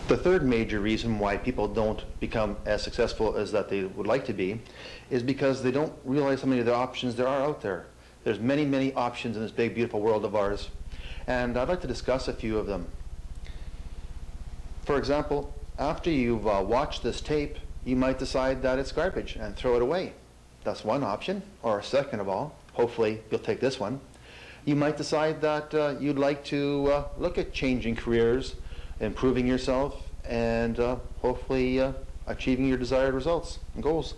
The third major reason why people don't become as successful as that they would like to be is because they don't realize how many of the options there are out there. There's many, many options in this big, beautiful world of ours, and I'd like to discuss a few of them. For example, after you've watched this tape, you might decide that it's garbage and throw it away. That's one option. Or second of all, hopefully you'll take this one. You might decide that you'd like to look at changing careers, improving yourself, and hopefully achieving your desired results and goals.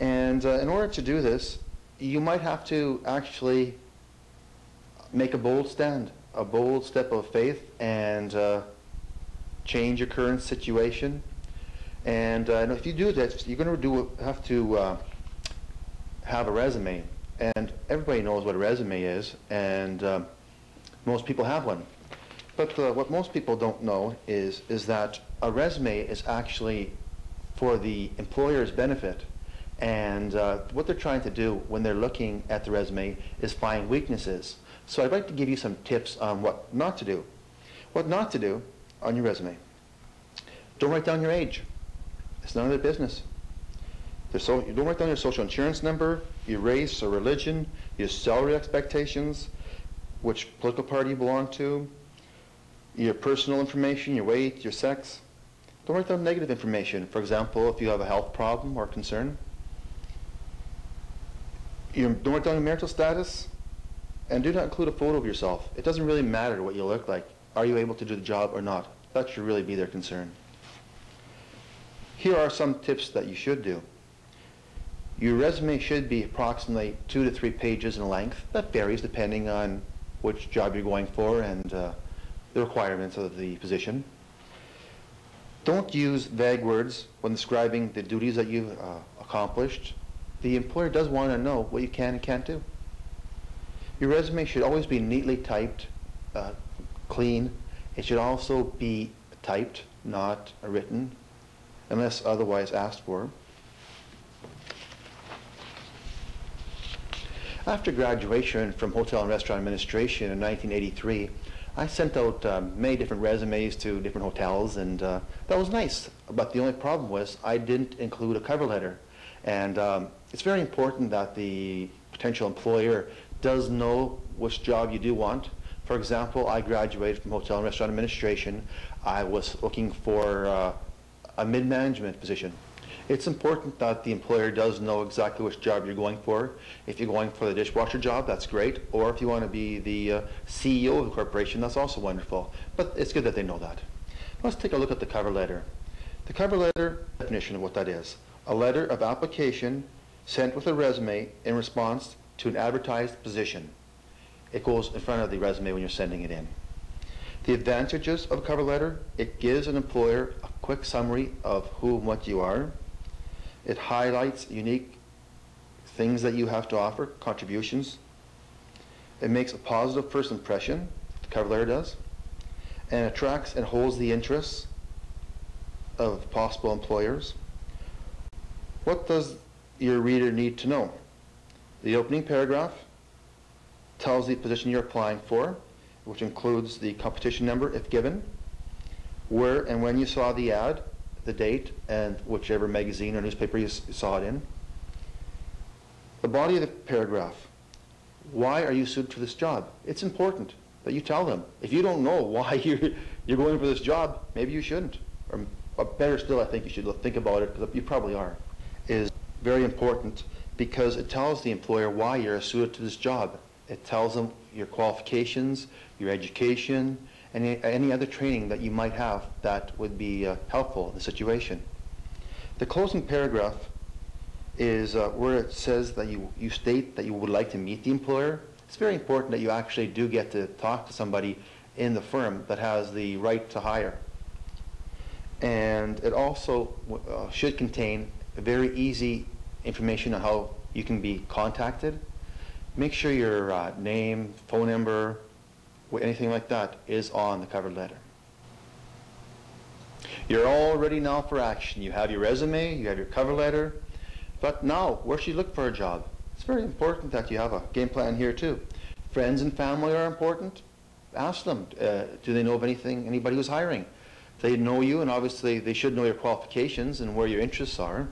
And in order to do this, you might have to actually make a bold stand, a bold step of faith, and change your current situation. And if you do that, you're going to have to have a resume. And everybody knows what a resume is, and most people have one. But what most people don't know is that a resume is actually for the employer's benefit. And what they're trying to do when they're looking at the resume is find weaknesses. So I'd like to give you some tips on what not to do. What not to do on your resume. Don't write down your age. It's none of their business. You don't write down your social insurance number, your race or religion, your salary expectations, which political party you belong to, your personal information, your weight, your sex. Don't write down negative information. For example, if you have a health problem or concern. Don't write down your marital status, and do not include a photo of yourself. It doesn't really matter what you look like. Are you able to do the job or not? That should really be their concern. Here are some tips that you should do. Your resume should be approximately 2 to 3 pages in length. That varies depending on which job you're going for and the requirements of the position. Don't use vague words when describing the duties that you've accomplished. The employer does want to know what you can and can't do. Your resume should always be neatly typed, clean. It should also be typed, not written, unless otherwise asked for. After graduation from Hotel and Restaurant Administration in 1983, I sent out many different resumes to different hotels, and that was nice. But the only problem was I didn't include a cover letter. And it's very important that the potential employer does know which job you do want. For example, I graduated from Hotel and Restaurant Administration. I was looking for a mid-management position. It's important that the employer does know exactly which job you're going for. If you're going for the dishwasher job, that's great. Or if you want to be the CEO of the corporation, that's also wonderful. But it's good that they know that. Let's take a look at the cover letter. The cover letter definition of what that is. A letter of application sent with a resume in response to an advertised position. It goes in front of the resume when you're sending it in. The advantages of a cover letter: it gives an employer a quick summary of who and what you are. It highlights unique things that you have to offer, contributions. It makes a positive first impression, the cover letter does, and attracts and holds the interests of possible employers. What does your reader need to know? The opening paragraph tells the position you're applying for, which includes the competition number if given, where and when you saw the ad, the date, and whichever magazine or newspaper you saw it in. The body of the paragraph. Why are you suited for this job? It's important that you tell them. If you don't know why you're going for this job, maybe you shouldn't. Or better still, I think you should think about it, because you probably are. Is very important because it tells the employer why you're suited to this job. It tells them your qualifications, your education, and any other training that you might have that would be helpful in the situation. The closing paragraph is where it says that you state that you would like to meet the employer. It's very important that you actually do get to talk to somebody in the firm that has the right to hire. And it also should contain very easy information on how you can be contacted. Make sure your name, phone number, anything like that is on the cover letter. You're all ready now for action. You have your resume, you have your cover letter, but now where should you look for a job? It's very important that you have a game plan here too. Friends and family are important. Ask them, do they know of anybody who's hiring? They know you, and obviously they should know your qualifications and where your interests are.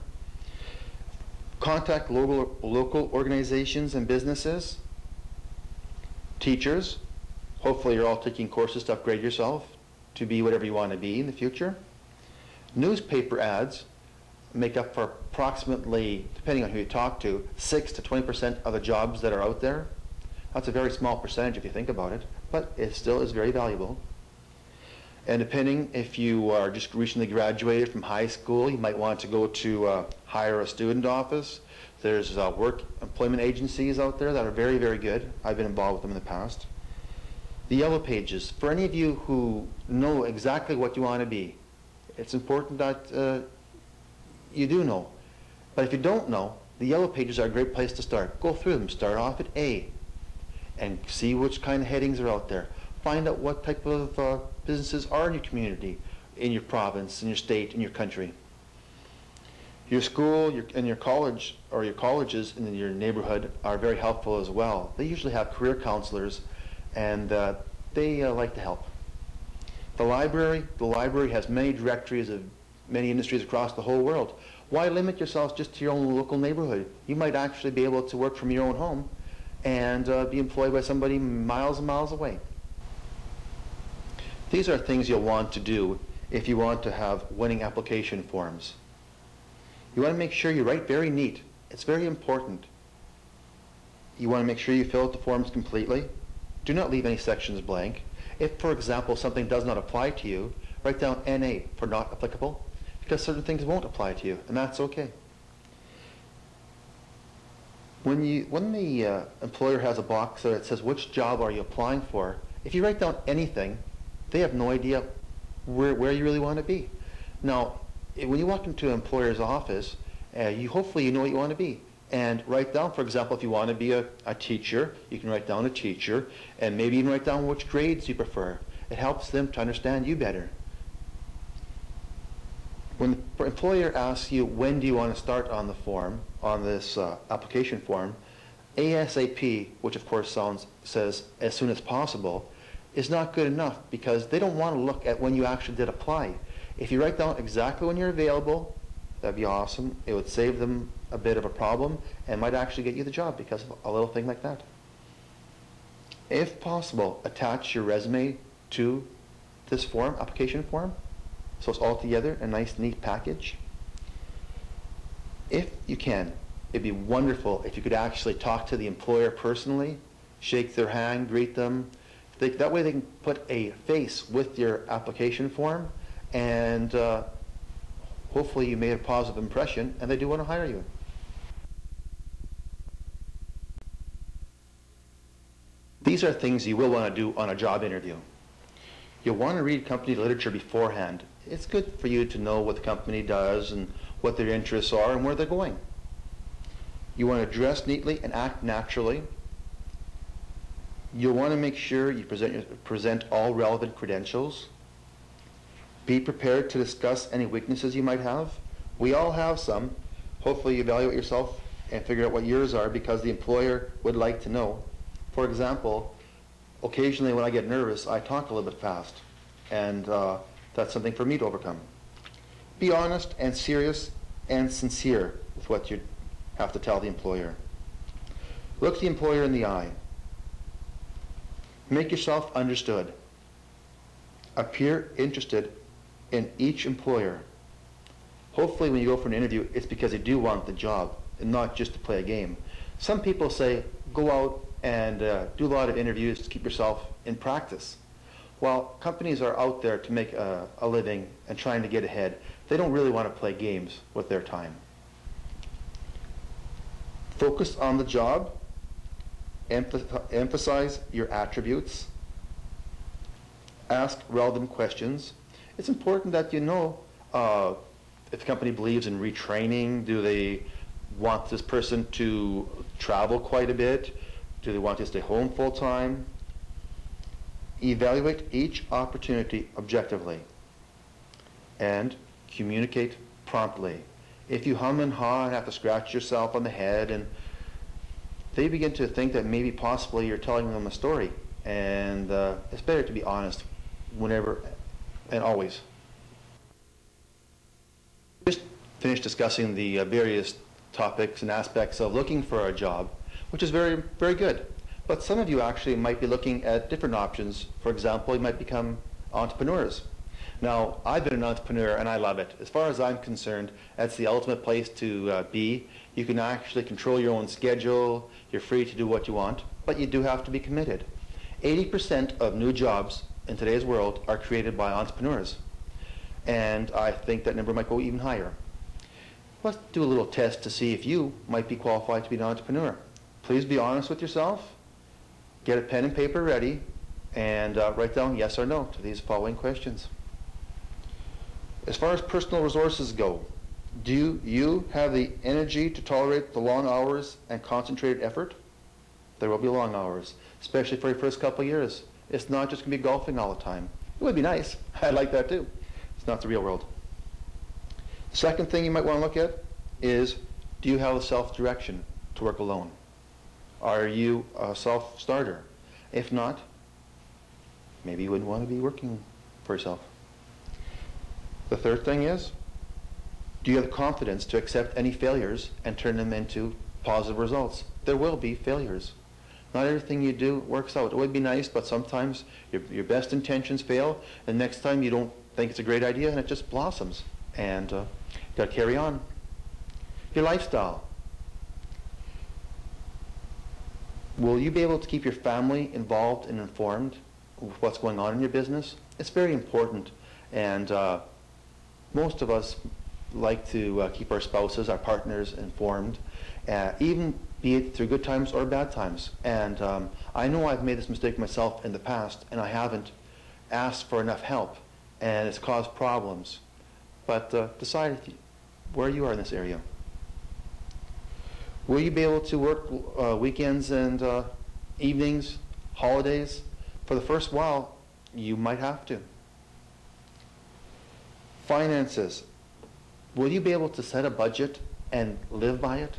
Contact local organizations and businesses. Teachers. Hopefully you're all taking courses to upgrade yourself to be whatever you want to be in the future. Newspaper ads make up for approximately, depending on who you talk to, 6 to 20% of the jobs that are out there. That's a very small percentage if you think about it, but it still is very valuable. And depending if you are just recently graduated from high school, you might want to go to hire a student office. There's work employment agencies out there that are very, very good. I've been involved with them in the past. The yellow pages. For any of you who know exactly what you want to be, it's important that you do know. But if you don't know, the yellow pages are a great place to start. Go through them. Start off at A and see which kind of headings are out there. Find out what type of businesses are in your community, in your province, in your state, in your country. Your school and your college, or your colleges in your neighborhood, are very helpful as well. They usually have career counselors, and they like to help. The library has many directories of many industries across the whole world. Why limit yourselves just to your own local neighborhood? You might actually be able to work from your own home and be employed by somebody miles and miles away. These are things you'll want to do if you want to have winning application forms. You want to make sure you write very neat. It's very important. You want to make sure you fill out the forms completely. Do not leave any sections blank. If, for example, something does not apply to you, write down NA for not applicable, because certain things won't apply to you, and that's okay. When the employer has a box that says which job are you applying for, if you write down anything, they have no idea where you really want to be. Now, when you walk into an employer's office, hopefully you know what you want to be. And write down, for example, if you want to be a teacher, you can write down a teacher, and maybe even write down which grades you prefer. It helps them to understand you better. When the employer asks you, when do you want to start on the form, on this application form, ASAP, which of course says as soon as possible, is not good enough, because they don't want to look at when you actually did apply. If you write down exactly when you're available, that'd be awesome. It would save them a bit of a problem and might actually get you the job because of a little thing like that. If possible, attach your resume to this form, application form, so it's all together, a nice neat package. If you can, it'd be wonderful if you could actually talk to the employer personally, shake their hand, greet them. That way they can put a face with your application form, and hopefully you made a positive impression and they do want to hire you. These are things you will want to do on a job interview. You'll want to read company literature beforehand. It's good for you to know what the company does and what their interests are and where they're going. You want to dress neatly and act naturally. You'll want to make sure you present all relevant credentials. Be prepared to discuss any weaknesses you might have. We all have some. Hopefully you evaluate yourself and figure out what yours are, because the employer would like to know. For example, occasionally when I get nervous, I talk a little bit fast, and that's something for me to overcome. Be honest and serious and sincere with what you have to tell the employer. Look the employer in the eye. Make yourself understood. Appear interested in each employer. Hopefully when you go for an interview, it's because they do want the job and not just to play a game. Some people say, go out and do a lot of interviews to keep yourself in practice. While companies are out there to make a living and trying to get ahead, they don't really want to play games with their time. Focus on the job. Emphasize your attributes. Ask relevant questions. It's important that you know if the company believes in retraining. Do they want this person to travel quite a bit? Do they want to stay home full time? Evaluate each opportunity objectively and communicate promptly. If you hum and haw and have to scratch yourself on the head, and they begin to think that maybe possibly you're telling them a story, and it's better to be honest whenever and always. finished discussing the various topics and aspects of looking for a job, which is very, very good. But some of you actually might be looking at different options. For example, you might become entrepreneurs. Now, I've been an entrepreneur and I love it. As far as I'm concerned, that's the ultimate place to be. You can actually control your own schedule. You're free to do what you want, but you do have to be committed. 80% of new jobs in today's world are created by entrepreneurs. And I think that number might go even higher. Let's do a little test to see if you might be qualified to be an entrepreneur. Please be honest with yourself. Get a pen and paper ready and write down yes or no to these following questions. As far as personal resources go, do you have the energy to tolerate the long hours and concentrated effort? There will be long hours, especially for your first couple of years. It's not just going to be golfing all the time. It would be nice. I'd like that too. It's not the real world. Second thing you might want to look at is, do you have a self-direction to work alone? Are you a self-starter? If not, maybe you wouldn't want to be working for yourself. The third thing is, do you have the confidence to accept any failures and turn them into positive results? There will be failures. Not everything you do works out. It would be nice, but sometimes your best intentions fail, and next time you don't think it's a great idea, and it just blossoms. And you got to carry on. Your lifestyle. Will you be able to keep your family involved and informed with what's going on in your business? It's very important, and most of us like to keep our spouses, our partners informed, even be it through good times or bad times. And I know I've made this mistake myself in the past, and I haven't asked for enough help, and it's caused problems. But decide where you are in this area. Will you be able to work weekends and evenings, holidays? For the first while, you might have to. Finances. Will you be able to set a budget and live by it?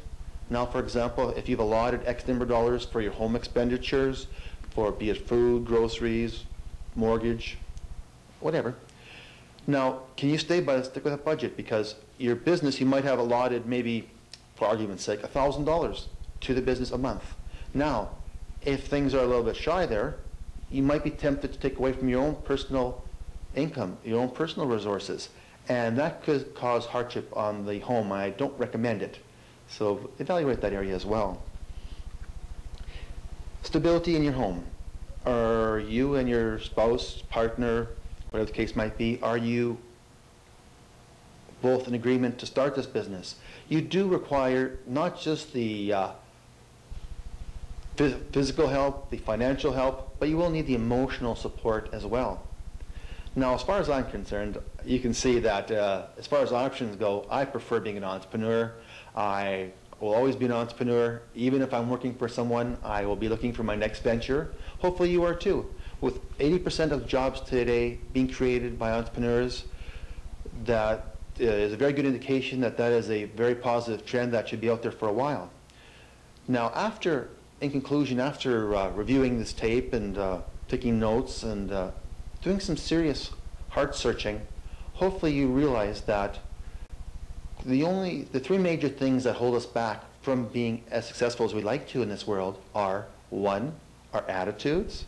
Now, for example, if you've allotted X number of dollars for your home expenditures, for be it food, groceries, mortgage, whatever. Now, can you stick with a budget? Because your business, you might have allotted maybe, for argument's sake, $1,000 to the business a month. Now, if things are a little bit shy there, you might be tempted to take away from your own personal income, your own personal resources. And that could cause hardship on the home. I don't recommend it. So evaluate that area as well. Stability in your home. Are you and your spouse, partner, whatever the case might be, are you both in agreement to start this business? You do require not just the physical help, the financial help, but you will need the emotional support as well. Now, as far as I'm concerned, you can see that as far as options go, I prefer being an entrepreneur. I will always be an entrepreneur. Even if I'm working for someone, I will be looking for my next venture. Hopefully you are too. With 80% of jobs today being created by entrepreneurs, that is a very good indication that that is a very positive trend that should be out there for a while. Now, in conclusion, after reviewing this tape and taking notes and doing some serious heart searching, hopefully you realize that the three major things that hold us back from being as successful as we'd like to in this world are, one, our attitudes,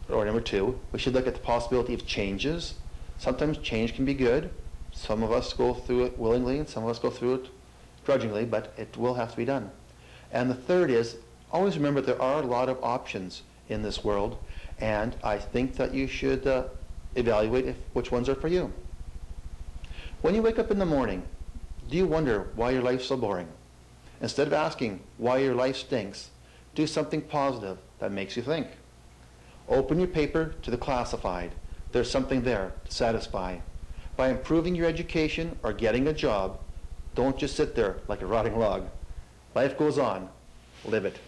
or number two, we should look at the possibility of changes. Sometimes change can be good. Some of us go through it willingly and some of us go through it grudgingly, but it will have to be done. And the third is, always remember there are a lot of options in this world, and I think that you should evaluate which ones are for you. When you wake up in the morning, do you wonder why your life's so boring? Instead of asking why your life stinks, do something positive that makes you think. Open your paper to the classified. There's something there to satisfy. By improving your education or getting a job, don't just sit there like a rotting log. Life goes on. Live it.